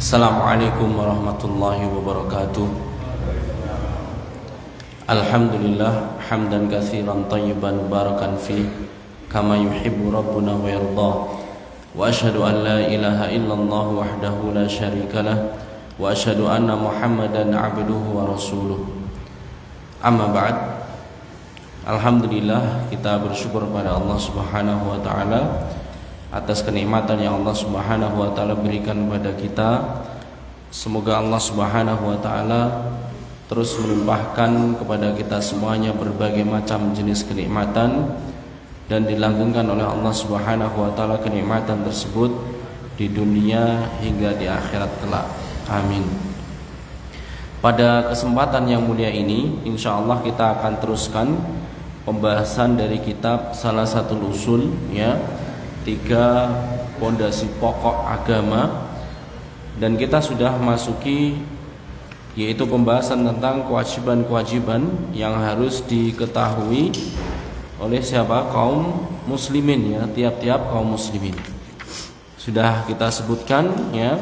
Assalamualaikum warahmatullahi wabarakatuh. Alhamdulillah hamdan katsiran thayyiban mubarakan fi kama yuhibbu rabbuna wa yarda. Wa asyhadu an la ilaha illallah wahdahu la syarikalah wa asyhadu anna Muhammadan abduhu wa rasuluh. Amma ba'd. Alhamdulillah, kita bersyukur pada Allah Subhanahu wa taala atas kenikmatan yang Allah Subhanahu wa taala berikan kepada kita. Semoga Allah Subhanahu wa taala terus melimpahkan kepada kita semuanya berbagai macam jenis kenikmatan dan dilanggengkan oleh Allah Subhanahu wa taala kenikmatan tersebut di dunia hingga di akhirat kelak. Amin. Pada kesempatan yang mulia ini, insyaallah kita akan teruskan pembahasan dari kitab Salasatul Usul, ya, 3 pondasi pokok agama, dan kita sudah masuki yaitu pembahasan tentang kewajiban-kewajiban yang harus diketahui oleh siapa? Kaum muslimin, ya, tiap-tiap kaum muslimin. Sudah kita sebutkan, ya.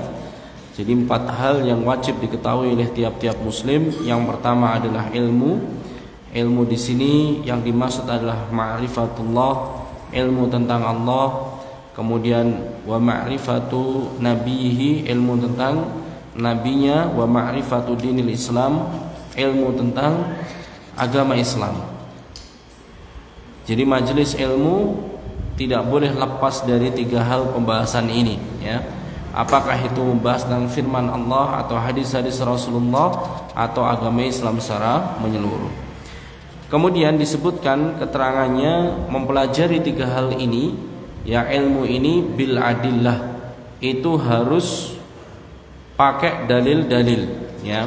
Jadi 4 hal yang wajib diketahui oleh tiap-tiap muslim. Yang pertama adalah ilmu. Ilmu di sini yang dimaksud adalah ma'rifatullah, ilmu tentang Allah. Kemudian wa ma'rifatu nabihi, ilmu tentang nabinya. Wa ma'rifatu dinil Islam, ilmu tentang agama Islam. Jadi majelis ilmu tidak boleh lepas dari 3 hal pembahasan ini, ya. Apakah itu membahas tentang firman Allah atau hadis-hadis Rasulullah atau agama Islam secara menyeluruh. Kemudian disebutkan keterangannya mempelajari 3 hal ini, ya, ilmu ini bil adillah, itu harus pakai dalil-dalil, ya.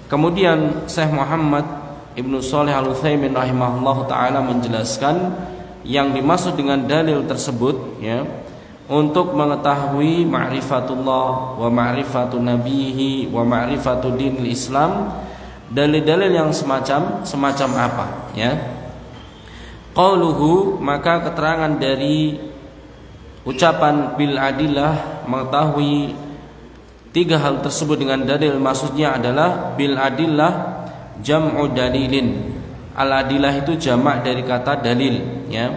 Kemudian Syekh Muhammad Ibnu Shalih Al-Utsaimin rahimahullah taala menjelaskan yang dimaksud dengan dalil tersebut, ya, untuk mengetahui ma'rifatullah wa ma'rifatu nabihi wa ma'rifatu dinil Islam. Dalil-dalil yang semacam apa, ya? Qauluhu, maka keterangan dari ucapan bil adillah, mengetahui 3 hal tersebut dengan dalil, maksudnya adalah bil adillah jam'u dalilin. Al adillah itu jamak dari kata dalil, ya.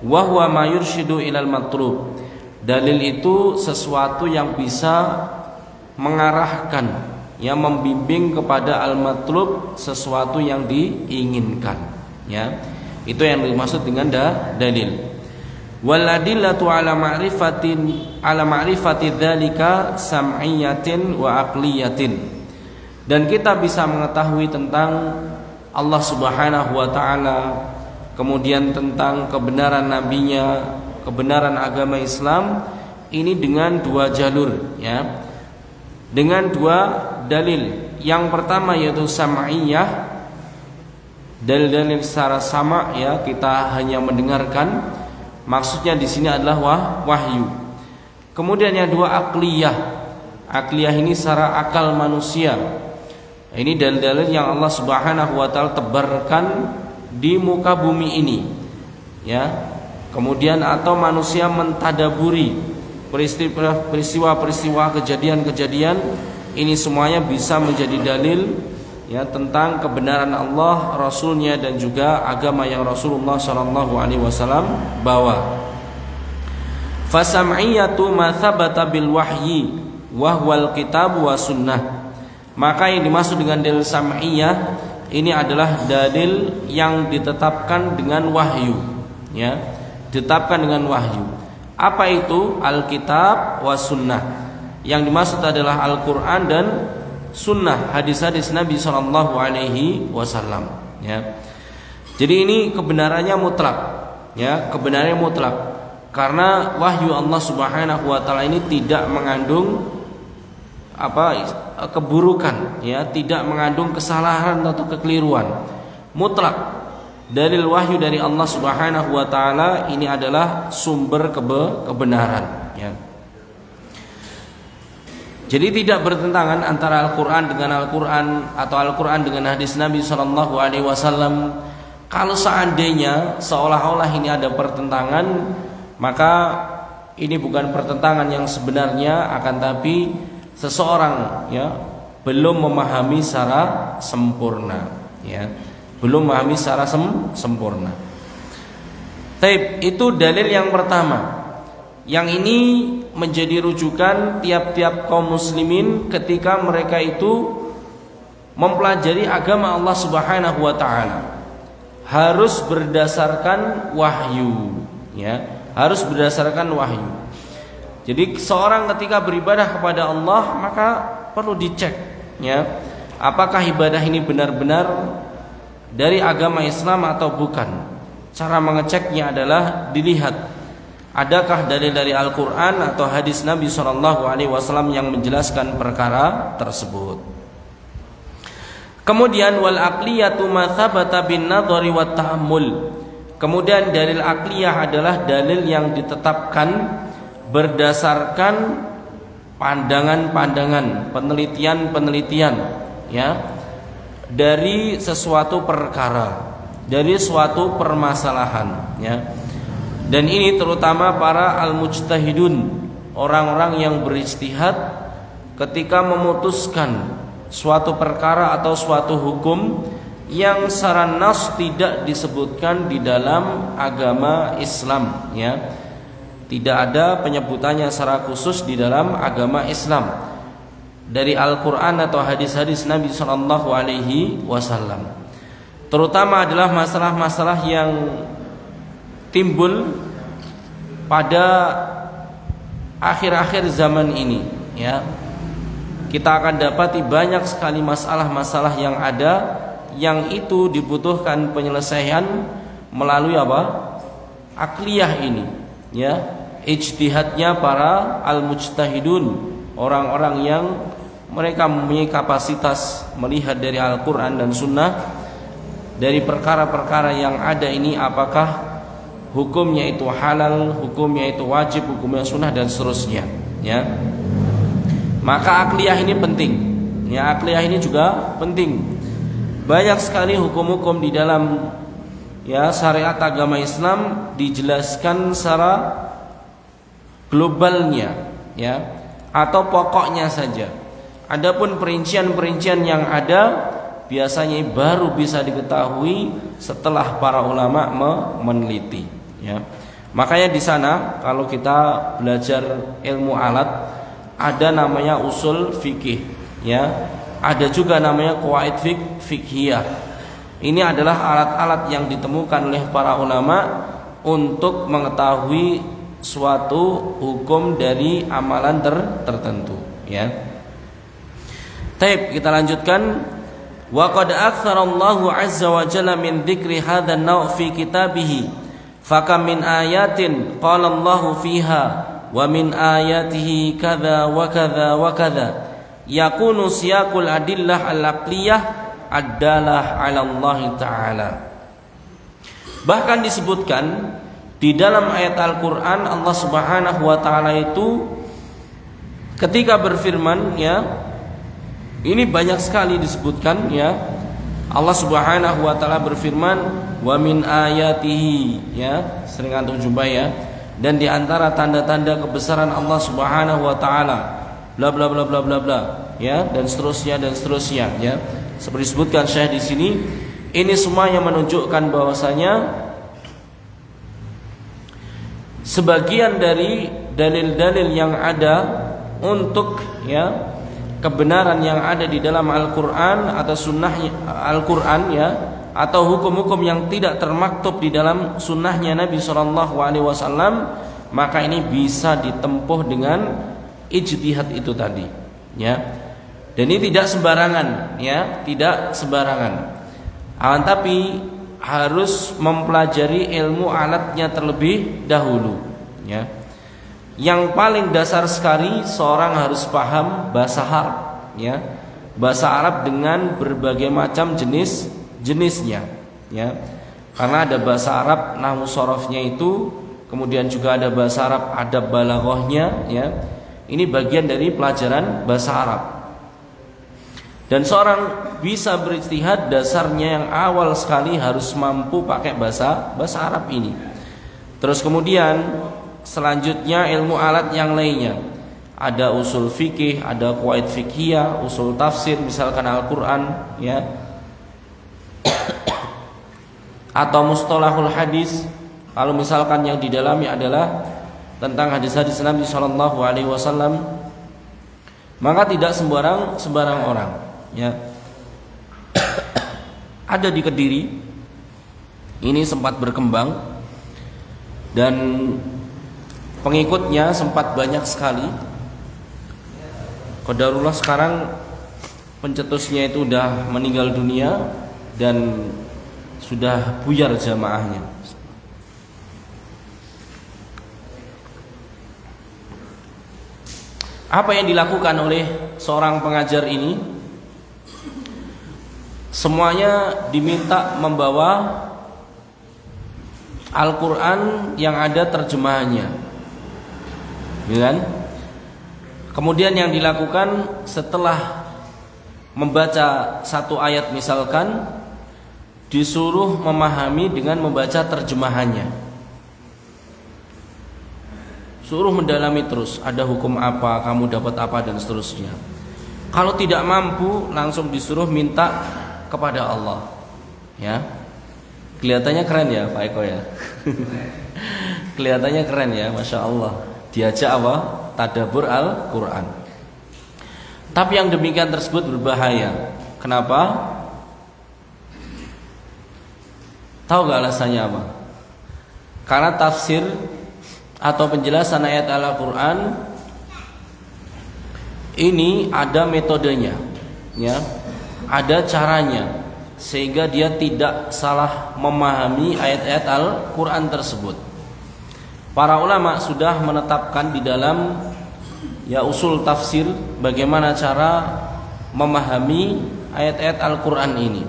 Wa huwa ma yurshidu ilal matlub. Dalil itu sesuatu yang bisa mengarahkan, yang membimbing kepada al-matlub, sesuatu yang diinginkan, ya. Itu yang dimaksud dengan dalil. Wal adillatu ala ma'rifati dzalika sam'iyatin wa aqliyatin. Dan kita bisa mengetahui tentang Allah Subhanahu wa taala, kemudian tentang kebenaran nabinya, kebenaran agama Islam ini dengan 2 jalur, ya. Dengan 2 dalil. Yang pertama yaitu sam'iyah, dalil-dalil secara sama, ya, kita hanya mendengarkan. Maksudnya di sini adalah wahyu. Kemudian yang 2 aqliyah. Aqliyah ini secara akal manusia. Ini dalil-dalil yang Allah Subhanahu wa taala tebarkan di muka bumi ini, ya. Kemudian atau manusia mentadaburi peristiwa-peristiwa, kejadian-kejadian, ini semuanya bisa menjadi dalil, ya, tentang kebenaran Allah, Rasulnya, dan juga agama yang Rasulullah SAW bawa. Fasam'iyatu ma thabata bil wahyi wa huwal kitab wa sunnah. Maka yang dimaksud dengan dalil sam'iyah ini adalah dalil yang ditetapkan dengan wahyu, ya, ditetapkan dengan wahyu. Apa itu? Alkitab wa sunnah. Yang dimaksud adalah Al-Quran dan sunnah, hadis-hadis Nabi SAW, ya. Jadi ini kebenarannya mutlak, ya, kebenarannya mutlak, karena wahyu Allah Subhanahu wa taala ini tidak mengandung keburukan, ya, tidak mengandung kesalahan atau kekeliruan. Mutlak. Dalil wahyu dari Allah Subhanahu wa taala ini adalah sumber kebenaran, ya. Jadi tidak bertentangan antara Al-Qur'an dengan Al-Qur'an atau Al-Qur'an dengan hadis Nabi SAW. Kalau seandainya seolah-olah ini ada pertentangan, maka ini bukan pertentangan yang sebenarnya, akan tapi seseorang ya belum memahami secara sempurna, ya, belum memahami secara sempurna. Taib, itu dalil yang pertama. Yang ini menjadi rujukan tiap-tiap kaum muslimin ketika mereka itu mempelajari agama Allah Subhanahu wa taala. Harus berdasarkan wahyu, ya, harus berdasarkan wahyu. Jadi seorang ketika beribadah kepada Allah maka perlu dicek, ya, apakah ibadah ini benar-benar dari agama Islam atau bukan. Cara mengeceknya adalah dilihat adakah dalil dari Al-Quran atau hadis Nabi SAW yang menjelaskan perkara tersebut. Kemudian wal aqliyatu ma thabata bin nadhari wat ta'ammul. Kemudian dalil aqliyah adalah dalil yang ditetapkan berdasarkan pandangan-pandangan, penelitian-penelitian, ya, dari sesuatu perkara, dari suatu permasalahan, ya. Dan ini terutama para al-mujtahidun, orang-orang yang berijtihad ketika memutuskan suatu perkara atau suatu hukum yang secara nas tidak disebutkan di dalam agama Islam, ya. Tidak ada penyebutannya secara khusus di dalam agama Islam dari Al-Quran atau hadis-hadis Nabi SAW. Terutama adalah masalah-masalah yang timbul pada akhir-akhir zaman ini, ya. Kita akan dapati banyak sekali masalah-masalah yang ada yang itu dibutuhkan penyelesaian melalui apa? Akliyah ini, ya. Ijtihadnya para al-mujtahidun, orang-orang yang mereka mempunyai kapasitas melihat dari Al-Quran dan Sunnah, dari perkara-perkara yang ada ini apakah hukumnya itu halal, hukumnya itu wajib, hukumnya sunnah dan seterusnya, ya. Maka akliyah ini penting, ya, akliyah ini juga penting. Banyak sekali hukum-hukum di dalam, ya, syariat agama Islam dijelaskan secara globalnya, ya, atau pokoknya saja. Adapun perincian-perincian yang ada biasanya baru bisa diketahui setelah para ulama meneliti, ya. Makanya di sana kalau kita belajar ilmu alat ada namanya usul fikih, ya. Ada juga namanya qawaid fikhiyah. Ini adalah alat-alat yang ditemukan oleh para ulama untuk mengetahui suatu hukum dari amalan tertentu, ya. Taib, kita lanjutkan. Wa qad aktsarallahu 'azza wa jalla min dzikri hadzal naw' fi kitabih. Fakam min ayatin qala Allahu fiha wa min ayatihi kadza wa kadza wa kadza. Yakunu siyaqul adillah al-aqliyah adalah 'ala Allah taala. Bahkan disebutkan di dalam ayat Al-Quran Allah Subhanahu wa ta'ala itu ketika berfirman, ya, ini banyak sekali disebutkan, ya. Allah Subhanahu wa ta'ala berfirman wa min ayatihi, ya, sering antum jumpa, ya. Dan di antara tanda-tanda kebesaran Allah Subhanahu wa ta'ala bla bla bla bla bla bla, ya, dan seterusnya, ya. Seperti disebutkan Syekh di sini, ini semuanya menunjukkan bahwasanya sebagian dari dalil-dalil yang ada untuk, ya, kebenaran yang ada di dalam Al-Quran atau sunnah Al-Quran, ya, atau hukum-hukum yang tidak termaktub di dalam sunnahnya Nabi SAW, maka ini bisa ditempuh dengan ijtihad itu tadi, ya. Dan ini tidak sembarangan, ya, tidak sembarangan. Tapi harus mempelajari ilmu alatnya terlebih dahulu, ya. Yang paling dasar sekali seorang harus paham bahasa Arab, ya. Bahasa Arab dengan berbagai macam jenisnya, ya. Karena ada bahasa Arab nahwu sharafnya itu, kemudian juga ada bahasa Arab adab balaghahnya, ya. Ini bagian dari pelajaran bahasa Arab. Dan seorang bisa berijtihad dasarnya yang awal sekali harus mampu pakai bahasa Arab ini. Terus kemudian selanjutnya ilmu alat yang lainnya. ada usul fikih, ada qawaid fikhiyah, usul tafsir misalkan Al-Qur'an ya. Atau mustalahul hadis, kalau misalkan yang didalami adalah tentang hadis-hadis Nabi sallallahu alaihi wasallam, maka tidak sembarang orang ya. Ada di Kediri ini sempat berkembang dan pengikutnya sempat banyak sekali. Qadarullah sekarang pencetusnya itu udah meninggal dunia dan sudah buyar jamaahnya. Apa yang dilakukan oleh seorang pengajar ini? Semuanya diminta membawa Al-Quran yang ada terjemahannya, ya kan? Kemudian yang dilakukan setelah membaca satu ayat misalkan, disuruh memahami dengan membaca terjemahannya. Suruh mendalami terus, ada hukum apa, kamu dapat apa, dan seterusnya. Kalau tidak mampu, langsung disuruh minta kepada Allah. Ya, kelihatannya keren ya Pak Eko ya. Kelihatannya keren ya, masya Allah. Diajak apa? Tadabbur Al-Quran. Tapi yang demikian tersebut berbahaya. Kenapa? Tahu gak alasannya apa? Karena tafsir atau penjelasan ayat Al-Quran ini ada metodenya, ya, ada caranya, sehingga dia tidak salah memahami ayat-ayat Al-Quran tersebut. Para ulama sudah menetapkan di dalam ya usul tafsir bagaimana cara memahami ayat-ayat Al-Quran ini.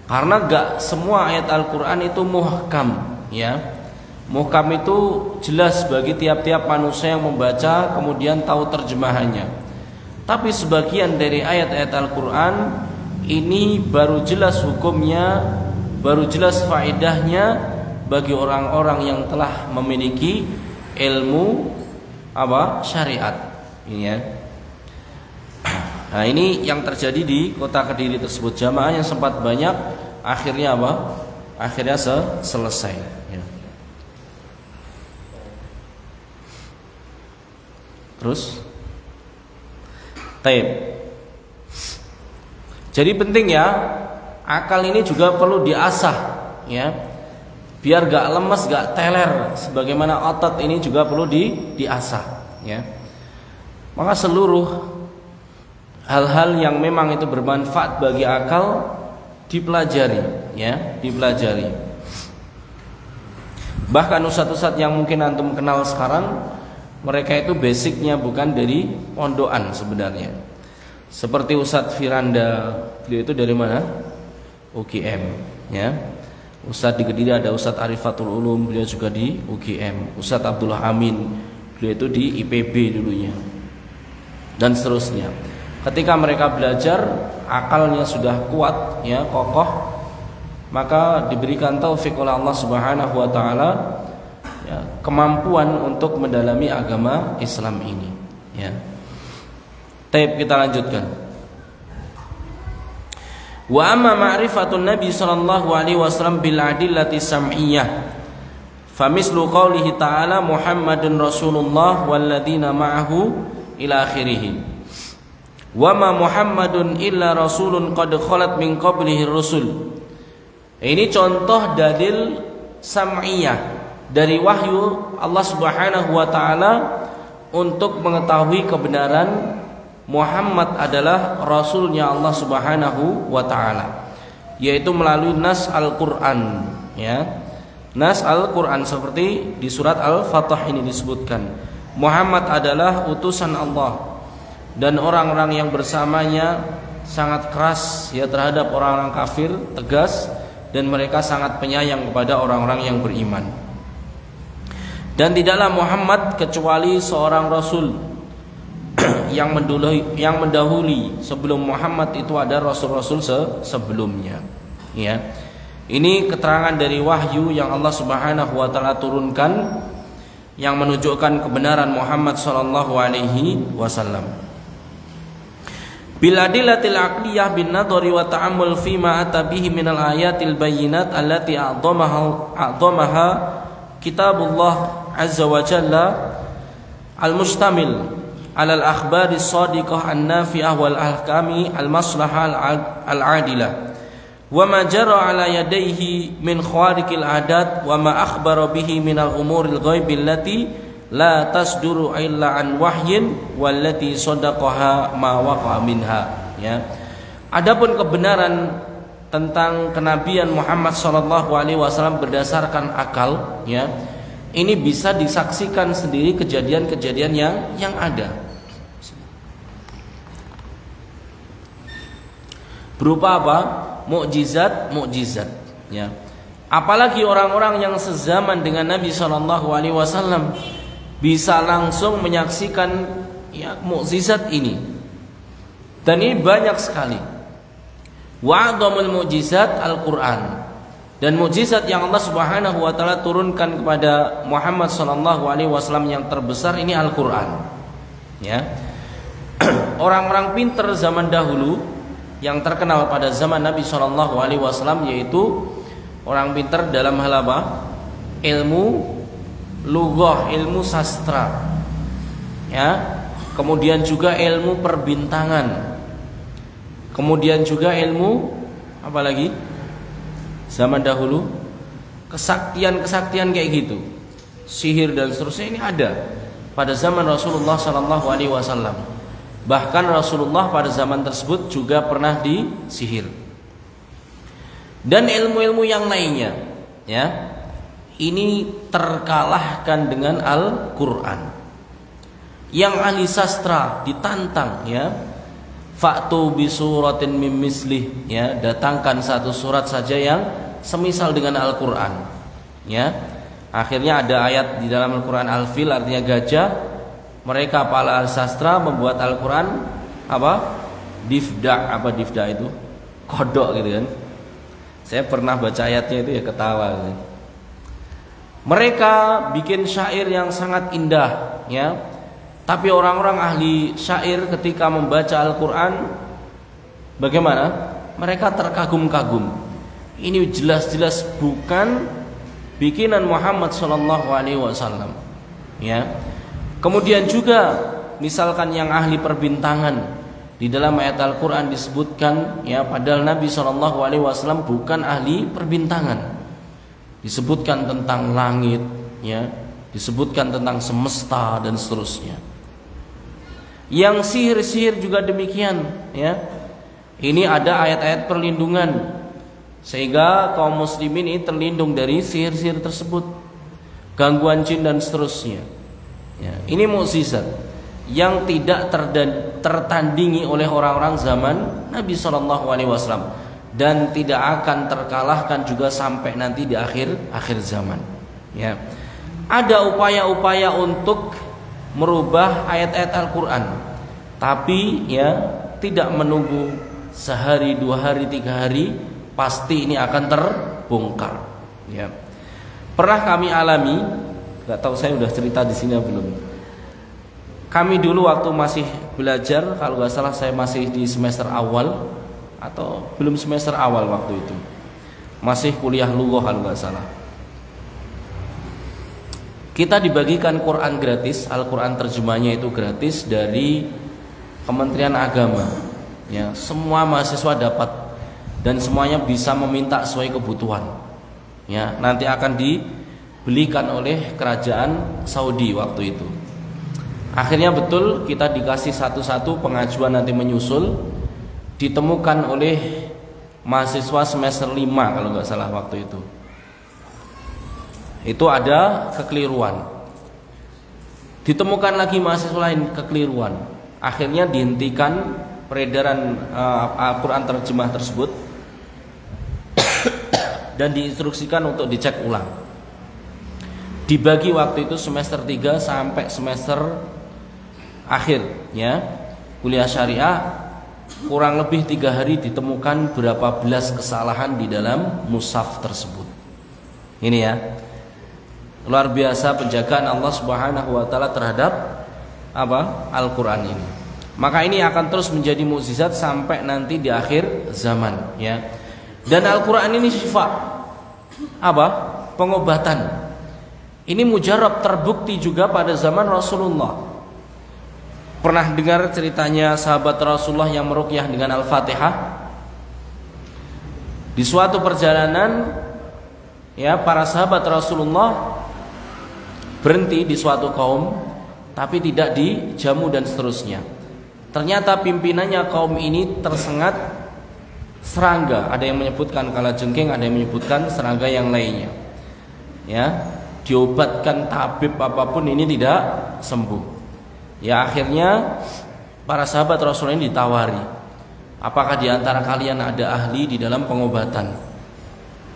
Karena gak semua ayat Al-Quran itu muhkam, ya. Muhkam itu jelas bagi tiap-tiap manusia yang membaca kemudian tahu terjemahannya. Tapi sebagian dari ayat-ayat Al-Quran ini baru jelas hukumnya, baru jelas faedahnya bagi orang-orang yang telah memiliki ilmu apa? Syariat. Ini ya. Nah, ini yang terjadi di kota Kediri tersebut. Jamaah yang sempat banyak akhirnya apa? Akhirnya selesai ya. Terus tape. Jadi penting ya, akal ini juga perlu diasah ya. Biar gak lemes, gak teler, sebagaimana otot ini juga perlu diasah ya. Maka seluruh hal-hal yang memang itu bermanfaat bagi akal dipelajari ya, dipelajari. Bahkan ustadz-ustadz yang mungkin antum kenal sekarang, mereka itu basicnya bukan dari pondokan sebenarnya. Seperti Ustadz Firanda, beliau itu dari mana? UGM ya. Ustadz di Kediri ada Ustadz Arifatul Ulum, beliau juga di UGM. Ustadz Abdullah Amin, beliau itu di IPB dulunya. Dan seterusnya. Ketika mereka belajar, akalnya sudah kuat ya, kokoh, maka diberikan taufik oleh Allah Subhanahu wa taala ya, kemampuan untuk mendalami agama Islam ini ya. Taib, kita lanjutkan. Wa amma ma'rifatun Nabi sallallahu alaihi wasallam bil adillati sam'iyyah famislu qaulihi ta'ala Muhammadun Rasulullah walladzina ma'ahu ila akhirih. Wa ma Muhammadun illa rasulun qad khalat min qablihi rusul. Ini contoh dalil sam'iyah dari wahyu Allah Subhanahu wa taala untuk mengetahui kebenaran Muhammad adalah rasulnya Allah Subhanahu wa taala, yaitu melalui nas Al-Qur'an ya. Nas Al-Qur'an seperti di surat Al-Fatah ini disebutkan Muhammad adalah utusan Allah dan orang-orang yang bersamanya sangat keras ya terhadap orang-orang kafir, tegas, dan mereka sangat penyayang kepada orang-orang yang beriman. Dan tidaklah Muhammad kecuali seorang rasul yang mendahului sebelum Muhammad itu ada rasul-rasul sebelumnya ya. Ini keterangan dari wahyu yang Allah Subhanahu wa taala turunkan yang menunjukkan kebenaran Muhammad sallallahu alaihi wasallam. Bil adillatil aqliyah bin nadhari wa ta'ammul fi ma ata bihi minal ayatil bayyinat allati a'dhamaha kitabullah azza wa jalla al-mustamil alal akhbari sadiqah an-nafi'ah wal ahkami al-maslahah al-adilah wa ma jara ala yadayhi min khawariqil adat wa ma akhbara bihi minal umuril ghaibil lati la tasduru illa an wahyin wallati sadaqaha ma waqa'a minha. Ya. Adapun kebenaran tentang kenabian Muhammad sallallahu alaihi wasallam berdasarkan akal, ya. Ini bisa disaksikan sendiri kejadian-kejadian yang ada. Berupa apa? Mukjizat, ya. Apalagi orang-orang yang sezaman dengan Nabi sallallahu alaihi wasallam bisa langsung menyaksikan ya mukjizat ini. Dan ini banyak sekali. Wa'adhamul mukjizat Al-Qur'an. Dan mukjizat yang Allah Subhanahu wa taala turunkan kepada Muhammad sallallahu alaihi wasallam yang terbesar ini Al-Qur'an. Ya. Orang-orang pintar zaman dahulu yang terkenal pada zaman Nabi sallallahu alaihi wasallam yaitu orang pintar dalam hal apa? Ilmu lughah, ilmu sastra, ya, kemudian juga ilmu perbintangan, kemudian juga ilmu apa lagi? Zaman dahulu kesaktian kayak gitu, sihir dan seterusnya ini ada pada zaman Rasulullah Sallallahu Alaihi Wasallam. Bahkan Rasulullah pada zaman tersebut juga pernah disihir dan ilmu-ilmu yang lainnya, ya. Ini terkalahkan dengan Al-Quran. Yang ahli sastra ditantang, ya, fa'tu bi suratin mim mislih, ya, datangkan satu surat saja yang semisal dengan Al-Quran, ya. Akhirnya ada ayat di dalam Al-Quran Al-Fil artinya gajah. Mereka para ahli sastra membuat Al-Quran apa? Difda itu? Kodok gitu kan. Saya pernah baca ayatnya itu ya ketawa gitu. Mereka bikin syair yang sangat indah, ya. Tapi orang-orang ahli syair ketika membaca Al-Quran, bagaimana? Mereka terkagum-kagum. Ini jelas-jelas bukan bikinan Muhammad Sallallahu Alaihi Wasallam, ya. Kemudian juga, misalkan yang ahli perbintangan, di dalam ayat Al-Quran disebutkan, ya, padahal Nabi Sallallahu Alaihi Wasallam bukan ahli perbintangan. Disebutkan tentang langit, ya, disebutkan tentang semesta dan seterusnya. Yang sihir-sihir juga demikian, ya. Ini ada ayat-ayat perlindungan sehingga kaum muslimin ini terlindung dari sihir-sihir tersebut, gangguan jin dan seterusnya. Ya, ini mukjizat yang tidak tertandingi oleh orang-orang zaman Nabi Shallallahu Alaihi Wasallam. Dan tidak akan terkalahkan juga sampai nanti di akhir zaman. Ya. Ada upaya-upaya untuk merubah ayat-ayat Al-Quran, tapi ya tidak menunggu sehari, 2 hari, 3 hari, pasti ini akan terbongkar. Ya. Pernah kami alami, nggak tahu saya udah cerita di sini belum. Kami dulu waktu masih belajar, kalau nggak salah saya masih di semester awal. Atau belum semester awal waktu itu, masih kuliah lughah kalau nggak salah. Kita dibagikan Quran gratis, Al-Quran terjemahnya itu gratis dari Kementerian Agama, ya. Semua mahasiswa dapat dan semuanya bisa meminta sesuai kebutuhan, ya. Nanti akan dibelikan oleh kerajaan Saudi waktu itu. Akhirnya betul kita dikasih satu-satu, pengajuan nanti menyusul. Ditemukan oleh mahasiswa semester 5 kalau nggak salah waktu itu. Itu ada kekeliruan. Ditemukan lagi mahasiswa lain kekeliruan. Akhirnya dihentikan peredaran Al-Quran terjemah tersebut dan diinstruksikan untuk dicek ulang. Dibagi waktu itu semester 3 sampai semester akhir, ya, kuliah syariah. Kurang lebih 3 hari ditemukan berapa belas kesalahan di dalam mushaf tersebut. Ini ya. Luar biasa penjagaan Allah Subhanahu wa taala terhadap apa? Al-Qur'an ini. Maka ini akan terus menjadi mukjizat sampai nanti di akhir zaman, ya. Dan Al-Qur'an ini syifa. Apa? Pengobatan. Ini mujarab, terbukti juga pada zaman Rasulullah. Pernah dengar ceritanya sahabat Rasulullah yang meruqyah dengan Al-Fatihah? Di suatu perjalanan, ya, para sahabat Rasulullah berhenti di suatu kaum, tapi tidak dijamu dan seterusnya. Ternyata pimpinannya kaum ini tersengat serangga. Ada yang menyebutkan kalajengking, ada yang menyebutkan serangga yang lainnya. Ya, diobatkan tabib apapun ini tidak sembuh. Ya, akhirnya para sahabat Rasulullah ini ditawari, apakah di antara kalian ada ahli di dalam pengobatan?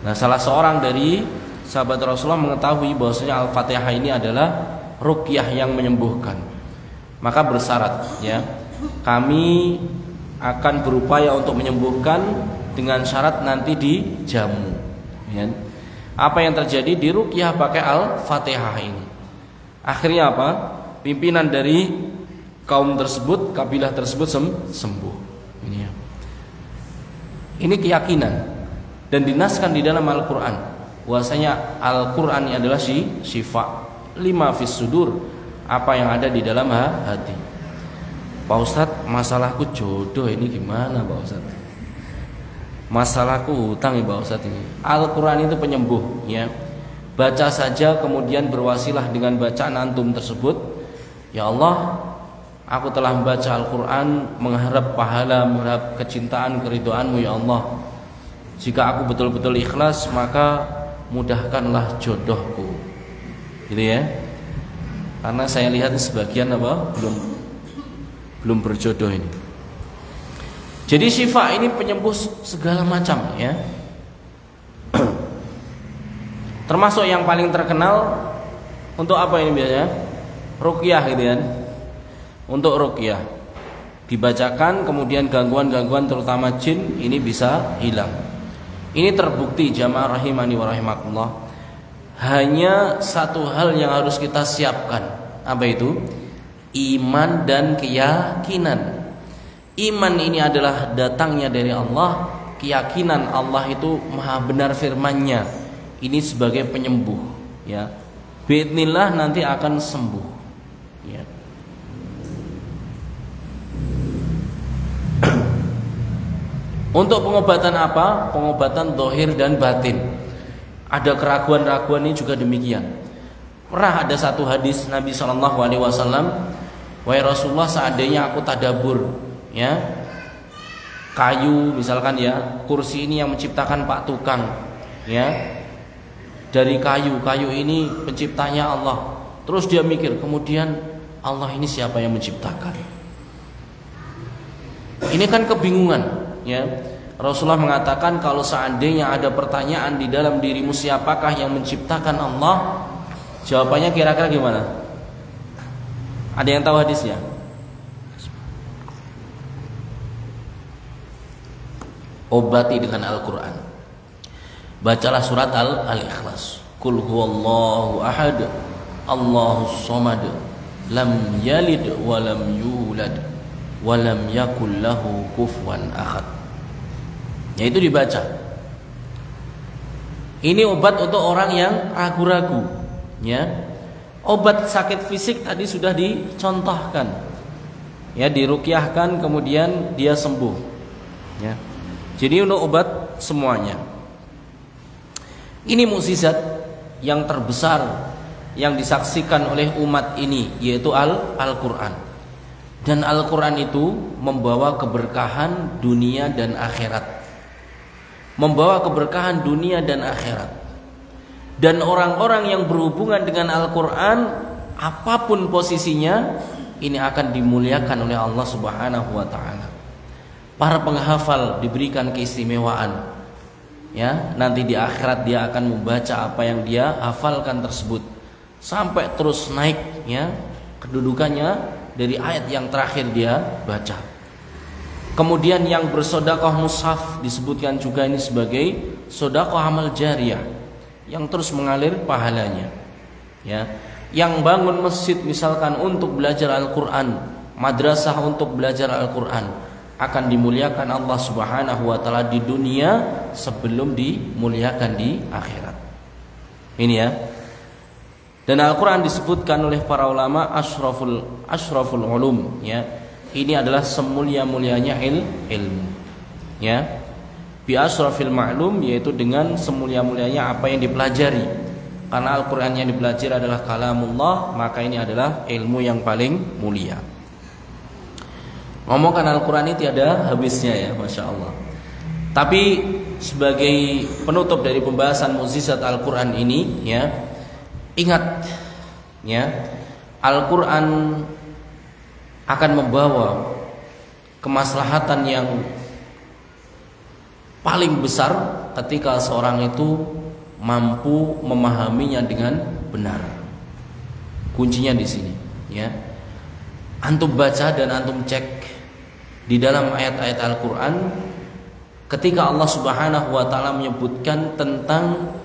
Nah, salah seorang dari sahabat Rasulullah mengetahui bahwasanya Al-Fatihah ini adalah ruqyah yang menyembuhkan. Maka bersyarat, ya, kami akan berupaya untuk menyembuhkan dengan syarat nanti dijamu, ya. Apa yang terjadi? Di ruqyah pakai Al-Fatihah ini. Akhirnya apa? Pimpinan dari kaum tersebut, kabilah tersebut sembuh. Ini, ya. Ini keyakinan dan dinaskan di dalam Al-Qur'an. Bahwasanya Al-Qur'an ini adalah syifa lima fis sudur, apa yang ada di dalam hati. Pak Ustadz, masalahku jodoh ini gimana Pak Ustadz? Masalahku hutang ya Pak Ustadz ini. Al-Qur'an itu penyembuh, ya. Baca saja kemudian berwasilah dengan bacaan antum tersebut. Ya Allah, aku telah membaca Al-Qur'an mengharap pahala, mengharap kecintaan, keridhoanmu ya Allah. Jika aku betul-betul ikhlas, maka mudahkanlah jodohku, gitu ya. Karena saya lihat sebagian apa belum berjodoh ini. Jadi syifa ini penyembuh segala macam, ya. Termasuk yang paling terkenal untuk apa ini biasanya? Ruqyah, gitu kan. Untuk ruqyah dibacakan, kemudian gangguan-gangguan terutama jin ini bisa hilang. Ini terbukti jamaah rahimani wa rahimakumullah. Hanya satu hal yang harus kita siapkan. Apa itu? Iman dan keyakinan. Iman ini adalah datangnya dari Allah. Keyakinan Allah itu maha benar firman-Nya. Ini sebagai penyembuh, ya. Biidznillah nanti akan sembuh, ya. Untuk pengobatan apa? Pengobatan zahir dan batin. Ada keraguan-raguan ini juga demikian. Pernah ada satu hadis Nabi SAW, wahai Rasulullah, seandainya aku tadabbur, ya, kayu misalkan, ya, kursi ini yang menciptakan Pak Tukang, ya, dari kayu ini penciptanya Allah. Terus dia mikir, kemudian Allah ini siapa yang menciptakan? Ini kan kebingungan, ya. Rasulullah mengatakan, kalau seandainya ada pertanyaan di dalam dirimu, siapakah yang menciptakan Allah? Jawabannya kira-kira gimana? Ada yang tahu hadisnya? Obati dengan Al-Quran. Bacalah surat Al-Ikhlas. Qul huwallahu ahad, Allahus samad, lam yalid walam yulad, walam yakul lahu kufuwan ahad. Yaitu dibaca. Ini obat untuk orang yang ragu-ragu, ya. Obat sakit fisik tadi sudah dicontohkan, ya, diruqyahkan kemudian dia sembuh, ya. Jadi untuk obat semuanya. Ini mukjizat yang terbesar yang disaksikan oleh umat ini, yaitu Al-Qur'an. Dan Al-Qur'an itu membawa keberkahan dunia dan akhirat. Membawa keberkahan dunia dan akhirat. Dan orang-orang yang berhubungan dengan Al-Qur'an, apapun posisinya, ini akan dimuliakan oleh Allah Subhanahu wa taala. Para penghafal diberikan keistimewaan, ya. Nanti di akhirat dia akan membaca apa yang dia hafalkan tersebut sampai terus naik, ya, kedudukannya dari ayat yang terakhir dia baca. Kemudian yang bersedekah mushaf disebutkan juga ini sebagai sedekah amal jariyah yang terus mengalir pahalanya. ya. Yang bangun masjid misalkan untuk belajar Al-Qur'an, madrasah untuk belajar Al-Qur'an, akan dimuliakan Allah Subhanahu wa taala di dunia sebelum dimuliakan di akhirat. Ini ya. Dan Al-Qur'an disebutkan oleh para ulama asyraful ulum, ya. Ini adalah semulia-mulianya ilmu. Ya. Bi asyrafil ma'lum, yaitu dengan semulia-mulianya apa yang dipelajari. Karena Al-Qur'an yang dipelajari adalah kalamullah, maka ini adalah ilmu yang paling mulia. Ngomongkan Al-Qur'an ini tiada habisnya ya, Masya Allah. Tapi sebagai penutup dari pembahasan mukjizat Al-Qur'an ini, ya, ingat, ya, Al-Qur'an akan membawa kemaslahatan yang paling besar ketika seorang itu mampu memahaminya dengan benar. Kuncinya di sini, ya. Antum baca dan antum cek di dalam ayat-ayat Al-Qur'an ketika Allah Subhanahu wa taala menyebutkan tentang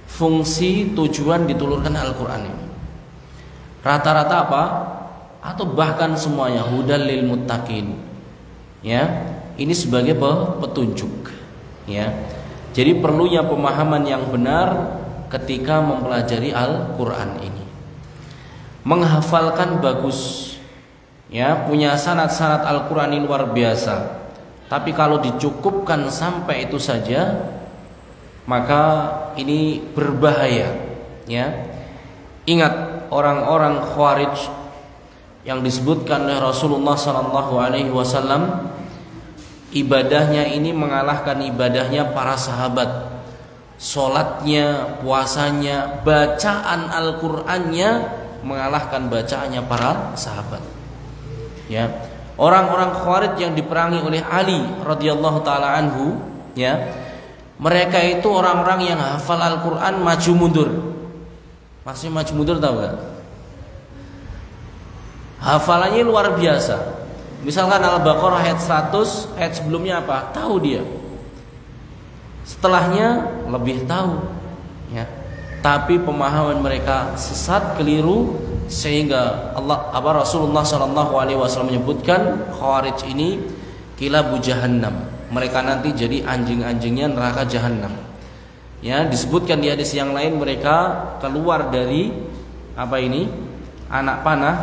fungsi tujuan ditulurkan Al-Qur'an ini. Rata-rata apa? Atau bahkan semuanya hudal lil muttaqin. Ya, ini sebagai petunjuk, ya. Jadi perlunya pemahaman yang benar ketika mempelajari Al-Qur'an ini. Menghafalkan bagus, ya, punya sanad-sanad Al-Qur'an ini luar biasa. Tapi kalau dicukupkan sampai itu saja, maka ini berbahaya, ya. Ingat orang-orang Khawarij yang disebutkan oleh Rasulullah SAW, ibadahnya ini mengalahkan ibadahnya para sahabat. Sholatnya, puasanya, bacaan Al-Qur'annya mengalahkan bacaannya para sahabat. Ya, orang-orang Khawarij yang diperangi oleh Ali radhiyallahu taala anhu, ya, mereka itu orang-orang yang hafal Al-Qur'an maju mundur. Maksudnya maju mundur tahu gak? Hafalannya luar biasa. Misalkan Al-Baqarah ayat 100, ayat sebelumnya apa? Tahu dia. Setelahnya lebih tahu, ya. Tapi pemahaman mereka sesat, keliru, sehingga Rasulullah SAW menyebutkan Khawarij ini kilabu jahannam. Mereka nanti jadi anjing-anjingnya neraka jahannam. Ya, disebutkan di hadis yang lain mereka keluar dari anak panah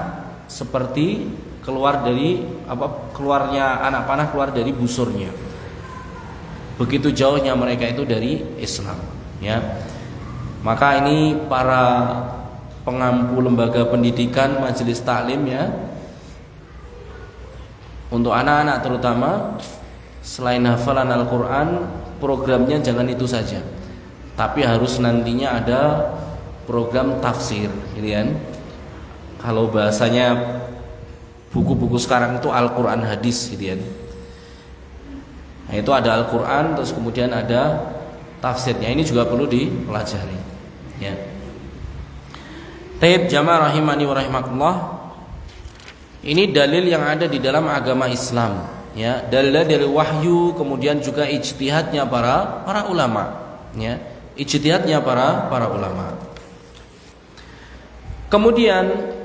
seperti keluarnya anak panah keluar dari busurnya. Begitu jauhnya mereka itu dari Islam, ya. Maka ini para pengampu lembaga pendidikan, majelis taklim, ya, untuk anak-anak terutama, selain hafalan Al-Qur'an, programnya jangan itu saja. Tapi harus nantinya ada program tafsir, gitu kan. Kalau bahasanya buku-buku sekarang itu Al-Qur'an hadis, gitu kan. Nah, itu ada Al-Qur'an, terus kemudian ada tafsirnya. Ini juga perlu dipelajari, ya. Taib jamaah rahimani wa rahimakumullah. Ini dalil yang ada di dalam agama Islam, ya. Dalil dari wahyu, kemudian juga ijtihadnya para ulama, ya. Ijtihadnya para ulama. Kemudian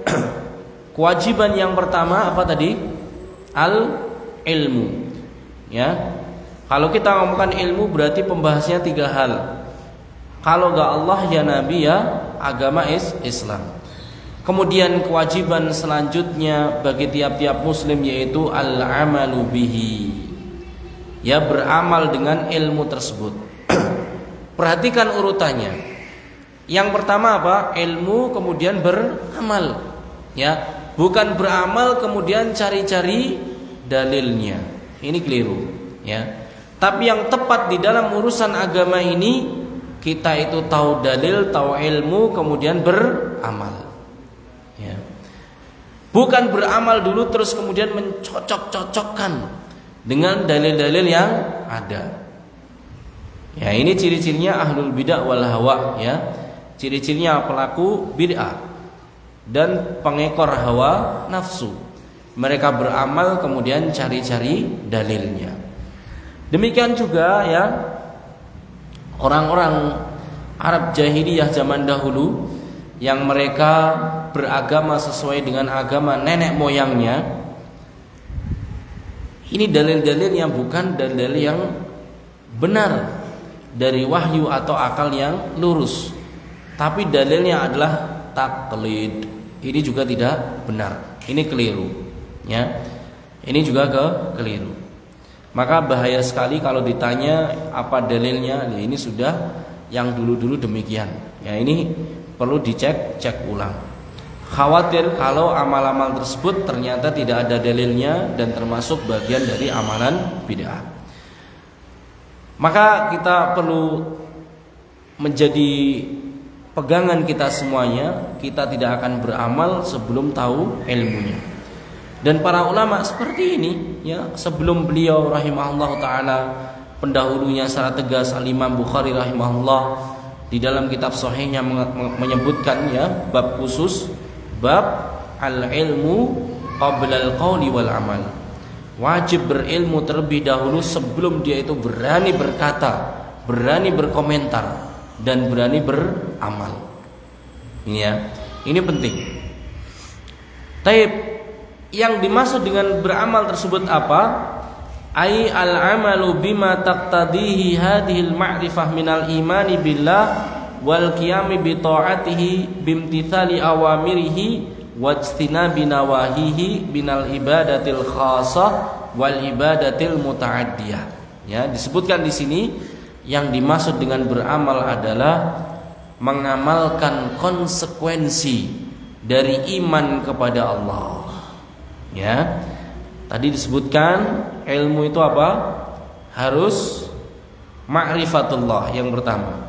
kewajiban yang pertama apa tadi? Al-ilmu, ya. Kalau kita ngomongkan ilmu berarti pembahasnya 3 hal. Kalau gak Allah ya Nabi ya agama Islam. Kemudian kewajiban selanjutnya bagi tiap-tiap muslim yaitu al-amalu bihi, ya, beramal dengan ilmu tersebut. Perhatikan urutannya. Yang pertama apa? Ilmu, kemudian beramal, ya. Bukan beramal kemudian cari-cari dalilnya. Ini keliru, ya. Tapi yang tepat di dalam urusan agama ini, kita itu tahu dalil, tahu ilmu, kemudian beramal, ya. Bukan beramal dulu terus kemudian mencocok-cocokkan dengan dalil-dalil yang ada. Ya, ini ciri-cirinya ahlul bidah wal hawa, ya. Ciri-cirinya pelaku bid'ah dan pengekor hawa nafsu. Mereka beramal kemudian cari-cari dalilnya. Demikian juga, ya, orang-orang Arab jahiliyah zaman dahulu yang mereka beragama sesuai dengan agama nenek moyangnya, ini dalil-dalil yang bukan dalil yang benar dari wahyu atau akal yang lurus, tapi dalilnya adalah taklid. Ini juga tidak benar, ini keliru, ya. Ini juga keliru. Maka bahaya sekali kalau ditanya apa dalilnya. Ya, ini sudah yang dulu-dulu demikian. Ya, ini perlu cek ulang. Khawatir kalau amal-amal tersebut ternyata tidak ada dalilnya dan termasuk bagian dari amalan bid'ah. Maka kita perlu menjadi pegangan kita semuanya, kita tidak akan beramal sebelum tahu ilmunya. Dan para ulama seperti ini, ya, sebelum beliau rahimahullah taala, pendahulunya secara tegas Al-Imam Bukhari rahimahullah di dalam kitab sahihnya menyebutkan, ya, bab khusus, bab al-ilmu qabla al-qawli wal amal. Wajib berilmu terlebih dahulu sebelum dia itu berani berkata, berani berkomentar, dan berani beramal. Ini, ya, ini penting. Taib, yang dimaksud dengan beramal tersebut apa? Ai al-amalu bima taqtadihi hadhil ma'rifah minal imani billah wal qiyami bi ta'atihi bimtithali awamirihi wajtinabi nawahihi binal ibadatil khassah wal ibadatil muta'addiyah. Ya, disebutkan di sini yang dimaksud dengan beramal adalah mengamalkan konsekuensi dari iman kepada Allah. Ya, tadi disebutkan ilmu itu apa? Harus ma'rifatullah yang pertama.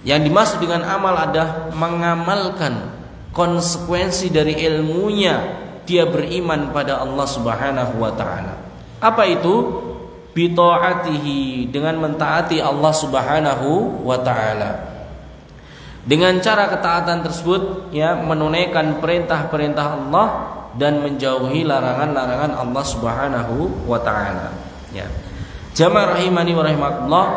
Yang dimaksud dengan amal adalah mengamalkan konsekuensi dari ilmunya dia beriman pada Allah Subhanahu wa taala. Apa itu? Bi ta'atihi, dengan mentaati Allah Subhanahu wa taala. Dengan cara ketaatan tersebut, ya, menunaikan perintah-perintah Allah dan menjauhi larangan-larangan Allah Subhanahu wa taala. Ya. Jamaah rahimani wa rahimakumullah,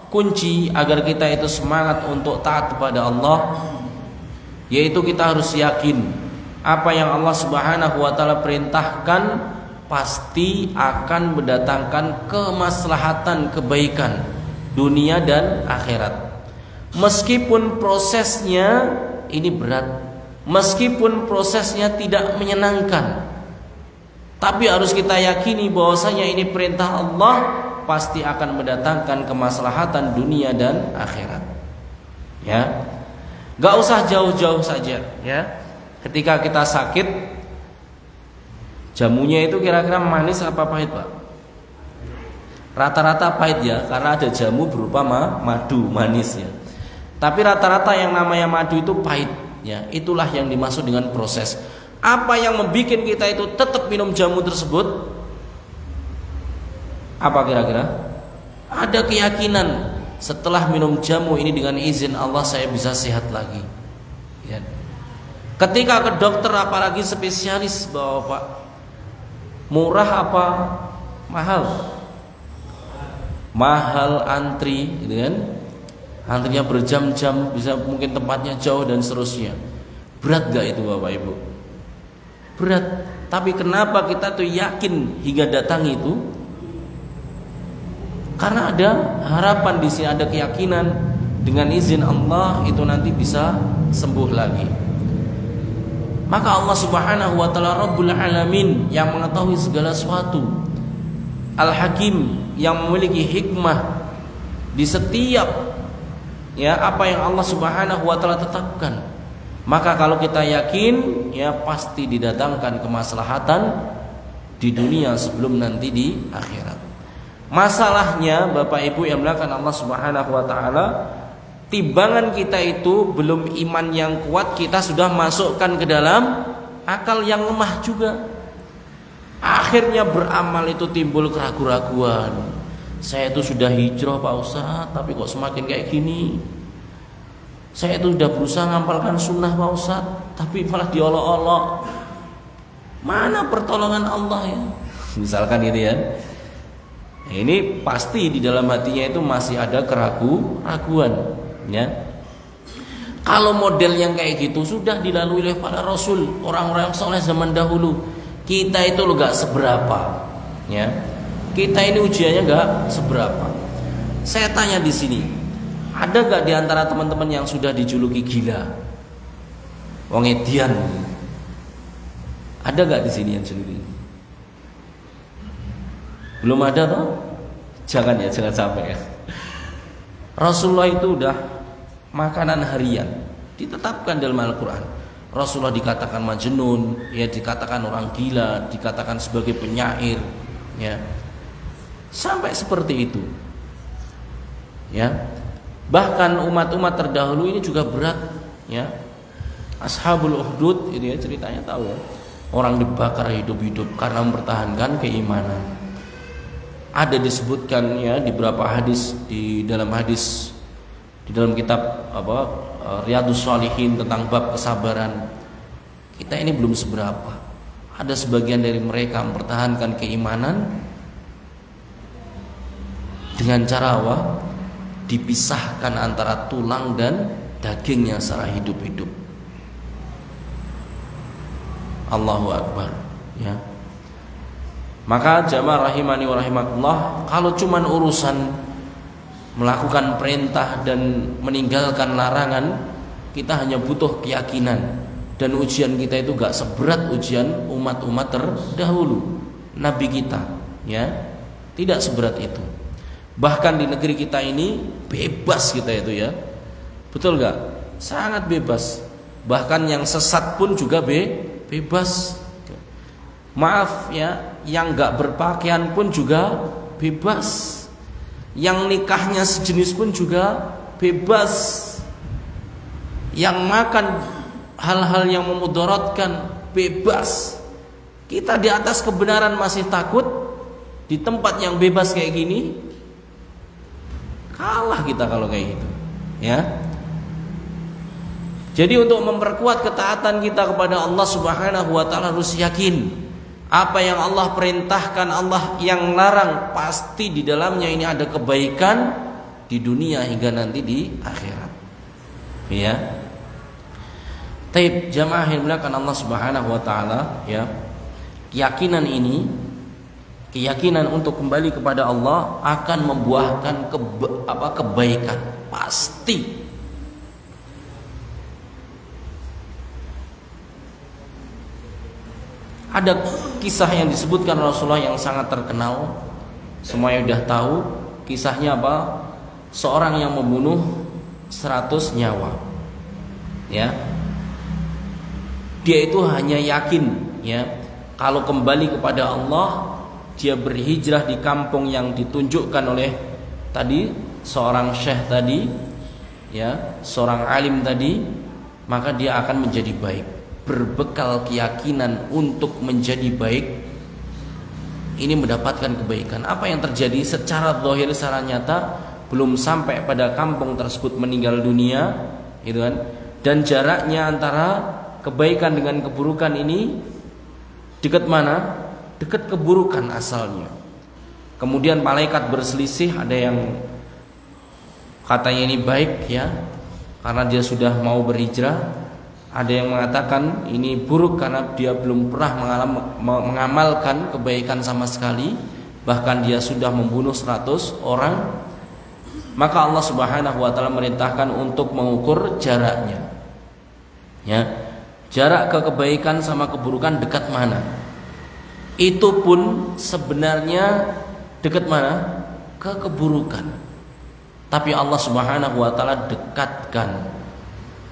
kunci agar kita itu semangat untuk taat kepada Allah, yaitu kita harus yakin apa yang Allah Subhanahu wa taala perintahkan pasti akan mendatangkan kemaslahatan, kebaikan dunia dan akhirat. Meskipun prosesnya ini berat, meskipun prosesnya tidak menyenangkan, tapi harus kita yakini bahwasanya ini perintah Allah pasti akan mendatangkan kemaslahatan dunia dan akhirat. Ya, gak usah jauh-jauh saja. Ya, ketika kita sakit, jamunya itu kira-kira manis apa pahit, Pak? Rata-rata pahit, ya, karena ada jamu berupa madu manis, ya. Tapi rata-rata yang namanya madu itu pahit. Ya, itulah yang dimaksud dengan proses. Apa yang membuat kita itu tetap minum jamu tersebut? Apa kira-kira? Ada keyakinan setelah minum jamu ini dengan izin Allah saya bisa sehat lagi. Ya. Ketika ke dokter, apalagi spesialis, Bapak, murah apa mahal? Mahal, antri, gitu kan? Antrinya berjam-jam, bisa mungkin tempatnya jauh dan seterusnya. Berat gak itu Bapak Ibu? Berat. Tapi kenapa kita tuh yakin hingga datang itu? Karena ada harapan di sini, ada keyakinan dengan izin Allah itu nanti bisa sembuh lagi. Maka Allah Subhanahu wa taala Rabbul Alamin yang mengetahui segala sesuatu, Al-Hakim yang memiliki hikmah di setiap, ya, apa yang Allah Subhanahu wa taala tetapkan. Maka kalau kita yakin, ya, pasti didatangkan kemaslahatan di dunia sebelum nanti di akhirat. Masalahnya Bapak Ibu yang melakukan Allah Subhanahu wa taala, timbangan kita itu belum iman yang kuat, kita sudah masukkan ke dalam akal yang lemah juga. Akhirnya beramal itu timbul keraguan-keraguan. Saya itu sudah hijrah Pak Ustadz, tapi kok semakin kayak gini. Saya itu sudah berusaha ngampalkan sunnah Pak Ustadz, tapi malah diolok-olok. Mana pertolongan Allah, ya? Misalkan gitu, ya. Ini pasti di dalam hatinya itu masih ada keraguan, ya. Kalau model yang kayak gitu sudah dilalui oleh para rasul, orang-orang soleh zaman dahulu. Kita itu loh gak seberapa, ya. Kita ini ujiannya gak seberapa. Saya tanya di sini, ada gak di antara teman-teman yang sudah dijuluki gila? Wong edian. Ada gak di sini yang juluki? Belum ada toh? Jangan ya, jangan sampai ya. Rasulullah itu udah makanan harian, ditetapkan dalam Al-Quran. Rasulullah dikatakan majnun, ya, dikatakan orang gila, dikatakan sebagai penyair, ya, sampai seperti itu, ya. Bahkan umat-umat terdahulu ini juga berat, ya. Ashabul Ukhdud itu ya ceritanya tahu ya, orang dibakar hidup-hidup karena mempertahankan keimanan. Ada disebutkan ya di beberapa hadis, di dalam kitab Riyadhus Shalihin tentang bab kesabaran. Kita ini belum seberapa. Ada sebagian dari mereka mempertahankan keimanan dengan cara apa? Dipisahkan antara tulang dan dagingnya secara hidup-hidup. Allahu Akbar, ya. Maka jamaah rahimani wa rahimakumullah, kalau cuman urusan melakukan perintah dan meninggalkan larangan, kita hanya butuh keyakinan. Dan ujian kita itu gak seberat ujian umat-umat terdahulu, Nabi kita, ya, tidak seberat itu. Bahkan di negeri kita ini bebas kita itu, ya, betul gak? Sangat bebas. Bahkan yang sesat pun juga bebas. Maaf ya, yang gak berpakaian pun juga bebas. Yang nikahnya sejenis pun juga bebas. Yang makan hal-hal yang memudaratkan bebas. Kita di atas kebenaran masih takut. Di tempat yang bebas kayak gini, kalah kita kalau kayak gitu, ya. Jadi untuk memperkuat ketaatan kita kepada Allah Subhanahu wa taala harus yakin apa yang Allah perintahkan, Allah yang larang, pasti di dalamnya ini ada kebaikan di dunia hingga nanti di akhirat. Ya. Taib jamaah yang dimuliakan Allah Subhanahu wa taala, ya. Keyakinan ini, keyakinan untuk kembali kepada Allah akan membuahkan kebaikan pasti. Ada kisah yang disebutkan Rasulullah yang sangat terkenal, semuanya sudah tahu. Kisahnya apa? Seorang yang membunuh 100 nyawa, ya. Dia itu hanya yakin, ya, kalau kembali kepada Allah, dia berhijrah di kampung yang ditunjukkan oleh tadi seorang syekh tadi, ya, seorang alim tadi, maka dia akan menjadi baik. Berbekal keyakinan untuk menjadi baik, ini mendapatkan kebaikan. Apa yang terjadi secara zahir, secara nyata, belum sampai pada kampung tersebut meninggal dunia, gitu kan? Dan jaraknya antara kebaikan dengan keburukan ini dekat mana? Dekat keburukan asalnya. Kemudian malaikat berselisih, ada yang katanya ini baik, ya, karena dia sudah mau berhijrah. Ada yang mengatakan ini buruk karena dia belum pernah mengamalkan kebaikan sama sekali, bahkan dia sudah membunuh 100 orang. Maka Allah Subhanahu wa taala merintahkan untuk mengukur jaraknya, ya. Jarak ke kebaikan sama keburukan dekat mana? Itu pun sebenarnya dekat mana? Ke keburukan. Tapi Allah Subhanahu wa taala dekatkan,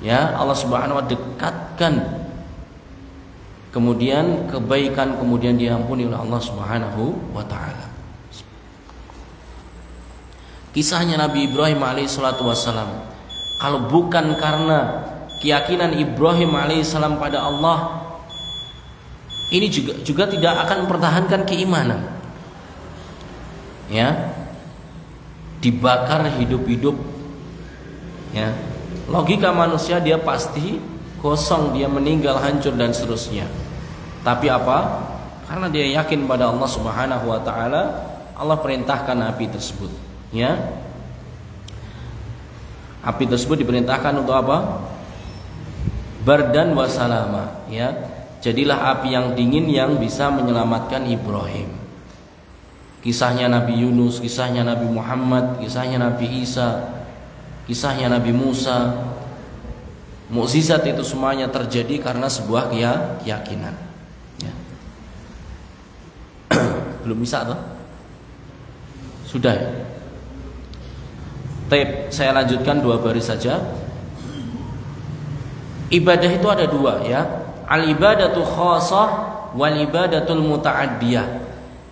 ya, Allah Subhanahu wa taala dekatkan. Kemudian kebaikan kemudian diampuni oleh Allah Subhanahu wa taala. Kisahnya Nabi Ibrahim alaihissalatu wassalam, kalau bukan karena keyakinan Ibrahim alaihissalam pada Allah, ini juga tidak akan mempertahankan keimanan, ya. Dibakar hidup-hidup, ya. Logika manusia dia pasti kosong, dia meninggal, hancur dan seterusnya. Tapi apa? Karena dia yakin pada Allah Subhanahu wa taala, Allah perintahkan api tersebut, ya. Api tersebut diperintahkan untuk apa? bardan wa salama, ya. Jadilah api yang dingin yang bisa menyelamatkan Ibrahim. Kisahnya Nabi Yunus, kisahnya Nabi Muhammad, kisahnya Nabi Isa, kisahnya Nabi Musa. Mukjizat itu semuanya terjadi karena sebuah keyakinan, ya. Belum bisa toh? Sudah ya? Baik, saya lanjutkan 2 baris saja. Ibadah itu ada 2, ya. Al-ibadatu khassah wal ibadatul muta'addiyah.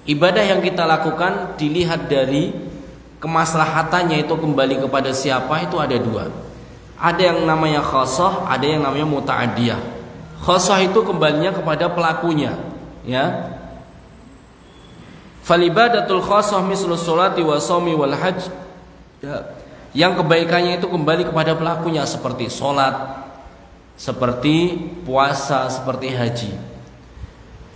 Ibadah yang kita lakukan dilihat dari kemaslahatannya itu kembali kepada siapa, itu ada 2. Ada yang namanya khassah, ada yang namanya muta'addiyah. Khassah itu kembalinya kepada pelakunya, ya. Fal ibadatul khassah mislu sholati wa shaumi wal hajj, ya. Yang kebaikannya itu kembali kepada pelakunya, seperti sholat, seperti puasa, seperti haji.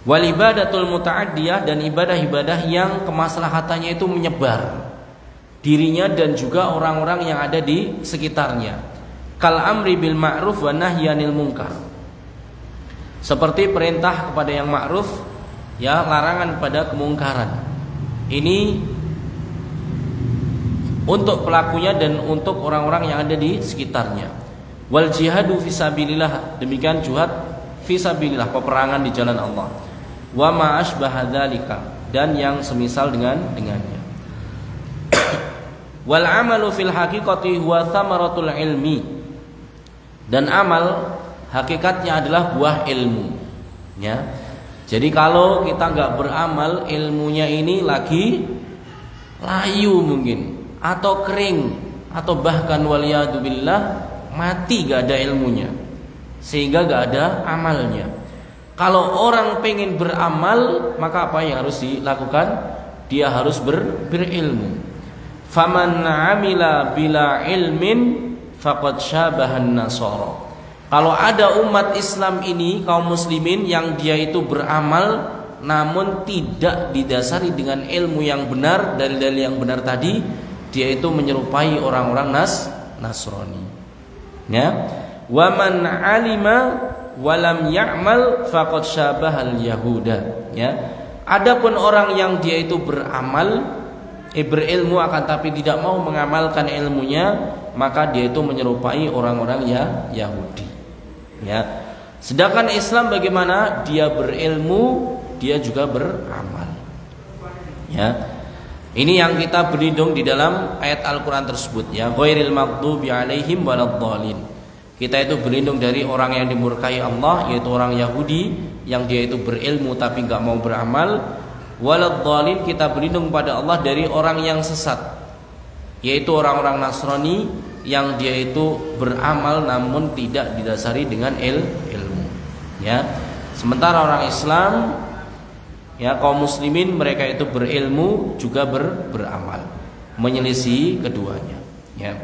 Wal ibadatul muta'addiyah, dan ibadah-ibadah yang kemaslahatannya itu menyebar dirinya dan juga orang-orang yang ada di sekitarnya. Kal amri bil ma'ruf wa nahyi 'anil munkar. Seperti perintah kepada yang ma'ruf, ya, larangan pada kemungkaran. Ini untuk pelakunya dan untuk orang-orang yang ada di sekitarnya. Wal jihadu fisabilillah, demikian jihad fisabilillah, peperangan di jalan Allah. Wa ma asbaha dzalika, dan yang semisal dengannya. Wal amalu fil haqiqati huwa thamaratul ilmi, dan amal hakikatnya adalah buah ilmu, ya. Jadi kalau kita nggak beramal, ilmunya ini lagi layu mungkin, atau kering, atau bahkan waliyadzubillah mati, gak ada ilmunya, sehingga gak ada amalnya. Kalau orang pengen beramal, maka apa yang harus dilakukan? Dia harus berilmu. Faman amila bila ilmin faqad syabahan nasara. Kalau ada umat Islam ini, kaum muslimin, yang dia itu beramal namun tidak didasari dengan ilmu yang benar, dalil-dalil yang benar tadi, dia itu menyerupai orang-orang Nasrani, ya. Wa man alima wa lam ya'mal faqad syabahal yahuda, ya. Adapun orang yang dia itu beramal, berilmu akan tapi tidak mau mengamalkan ilmunya, maka dia itu menyerupai orang-orang Yahudi, ya. Sedangkan Islam bagaimana? Dia berilmu, dia juga beramal, ya. Ini yang kita berlindung di dalam ayat Al-Quran tersebut, ya. Ghairil maghdubi alaihim waladhdallin. Kita itu berlindung dari orang yang dimurkai Allah, yaitu orang Yahudi yang dia itu berilmu tapi nggak mau beramal. Waladhdallin, kita berlindung pada Allah dari orang yang sesat, yaitu orang-orang Nasrani yang dia itu beramal namun tidak didasari dengan ilmu, ya. Sementara orang Islam, ya, kaum muslimin, mereka itu berilmu juga beramal, menyelisihi keduanya, ya.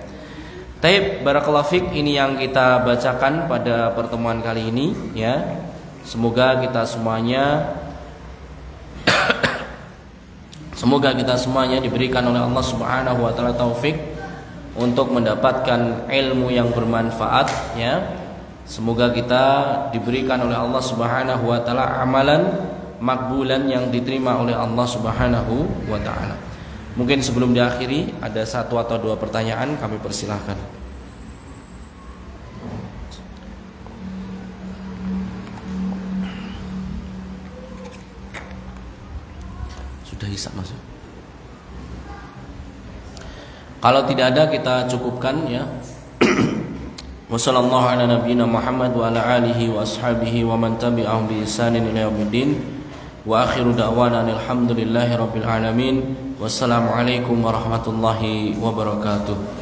Taib, barakallahu fik, ini yang kita bacakan pada pertemuan kali ini, ya. Semoga kita semuanya diberikan oleh Allah Subhanahu wa taala taufik untuk mendapatkan ilmu yang bermanfaat, ya. Semoga kita diberikan oleh Allah Subhanahu wa taala amalan makbulan yang diterima oleh Allah Subhanahu wa taala. Mungkin sebelum diakhiri ada 1 atau 2 pertanyaan, kami persilahkan. Sudah hisab masuk. Kalau tidak ada kita cukupkan, ya. Wassallallahu ala nabiyyina Muhammad wa ala alihi wa ashabihi wa man tabi'ahum bi ihsanin ila yaumiddin. Wa akhiru da'wana alhamdulillahi rabbil alamin. Wassalamualaikum warahmatullahi wabarakatuh.